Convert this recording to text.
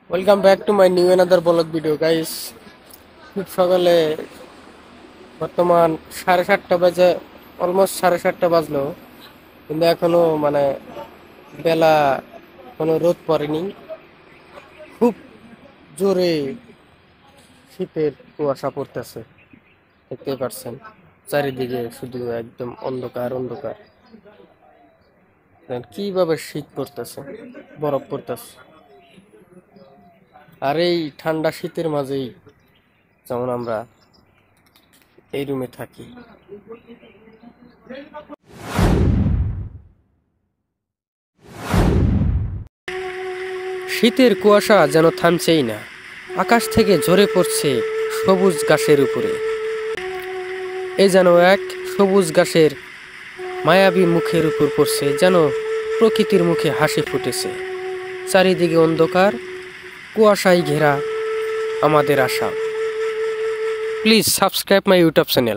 Welcome back to my new another blog video guys. খুব সকালে বর্তমান 7:30 বাজে, অলমোস্ট 7:30 বাজলো, কিন্তু এখনো বেলা কোনো রোদ পড়েনি। খুব জোরে শীতের কুয়াশা পড়তেছে, দেখতেই পারছেন। চারিদিকে শুধু একদম অন্ধকার অন্ধকার। কিভাবে শীত পড়তেছে, বরফ পড়তেছে। আর এই ঠান্ডা শীতের মাঝেই যেমন আমরা এই রুমে থাকি। শীতের কুয়াশা যেন থামছেই না, আকাশ থেকে ঝরে পড়ছে সবুজ ঘাসের উপরে। এই যেন এক সবুজ ঘাসের মায়াবী মুখের উপর পড়ছে, যেন প্রকৃতির মুখে হাসি ফুটেছে। চারিদিকে অন্ধকার, কুয়াশায় ঘেরা আমাদের আশা। Please subscribe my YouTube channel.